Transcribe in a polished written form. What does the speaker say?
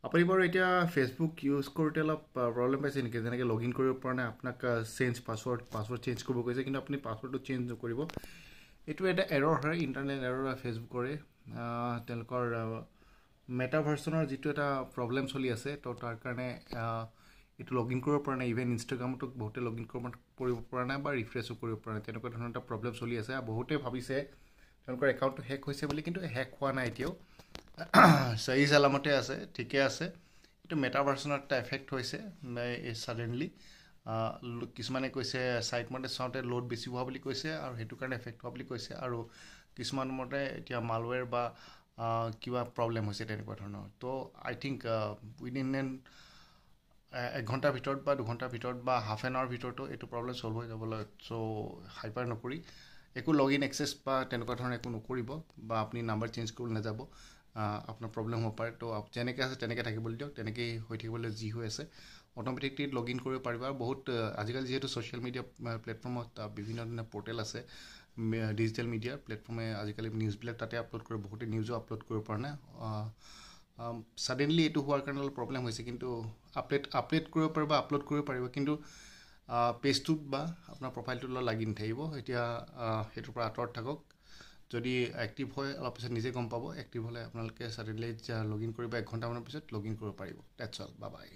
আপুনি বাৰু এতিয়া ফেচবুক ইউজ কৰোঁতে অলপ প্ৰব্লেম পাইছে নেকি? যেনেকৈ লগ ইন কৰিব পৰা নাই, আপোনাক পাছৱৰ্ড চেঞ্জ কৰিব কৈছে, কিন্তু আপুনি পাছৱৰ্ডটো চেঞ্জ নকৰিব। এইটো এটা এৰৰ হয়, ইণ্টাৰনেট এৰৰ হয় ফেচবুকৰে। তেওঁলোকৰ মেটা ভাৰ্চনৰ যিটো এটা প্ৰব্লেম চলি আছে, তো তাৰ কাৰণে এইটো লগ ইন কৰিব পৰা নাই। ইভেন ইনষ্টাগ্ৰামতো বহুতে লগ ইন কৰিব পৰা নাই বা ৰিফ্ৰেছো কৰিব পৰা নাই। তেনেকুৱা ধৰণৰ এটা প্ৰব্লেম চলি আছে। বহুতে ভাবিছে তেওঁলোকৰ একাউণ্টটো হেক হৈছে বুলি, কিন্তু হেক হোৱা নাই এতিয়াও। চাৰি চালামতে আছে, ঠিকে আছে। এইটো মেটা ভাৰ্চনত এটা এফেক্ট হৈছে ছাডেনলি। কিছুমানে কৈছে ছাইট মতে চাওঁতে লোড বেছি হোৱা বুলি কৈছে, আৰু সেইটো কাৰণে এফেক্ট হোৱা বুলি কৈছে। আৰু কিছুমান মতে এতিয়া মালৱেৰ বা কিবা প্ৰব্লেম হৈছে তেনেকুৱা ধৰণৰ। তো আই থিংক উইদিন এক ঘণ্টাৰ ভিতৰত বা দুঘণ্টাৰ ভিতৰত বা হাফ এন আৱাৰ ভিতৰতো এইটো প্ৰব্লেম ছল্ভ হৈ যাবলৈ। চ' হাইপাৰ নকৰি একো লগ ইন এক্সেছ বা তেনেকুৱা ধৰণৰ একো নকৰিব, বা আপুনি নাম্বাৰ চেঞ্জ কৰিবলৈ নাযাব। আপোনাৰ প্ৰব্লেম হ'ব পাৰে। তো যেনেকৈ আছে তেনেকৈ থাকিবলৈ দিয়ক, তেনেকেই হৈ থাকিবলৈ যি হৈ আছে অট'মেটিকলি লগ ইন কৰিব পাৰিব। আৰু বহুত আজিকালি যিহেতু ছ'চিয়েল মিডিয়া প্লেটফৰ্মত বিভিন্ন ধৰণৰ পৰ্টেল আছে, ডিজিটেল মিডিয়াৰ প্লেটফৰ্মে আজিকালি নিউজবিলাক তাতে আপলোড কৰে। বহুতে নিউজো আপলোড কৰিব পৰা নাই। ছাডেনলি এইটো হোৱাৰ কাৰণে অলপ প্ৰব্লেম হৈছে, কিন্তু আপডেট কৰিব পাৰিব, আপলোড কৰিব পাৰিব, কিন্তু পেজটোত বা আপোনাৰ প্ৰফাইলটোত লাগি নাথাকিব। এতিয়া সেইটোৰ পৰা আঁতৰত থাকক। যদি এক্টিভ হয় অলপ পিছত নিজে গম পাব। এক্টিভ হ'লে আপোনালোকে ছাডেনলি লগ ইন কৰিব, 1 ঘণ্টামানৰ পিছত লগ ইন কৰিব পাৰিব। That's all, bye bye.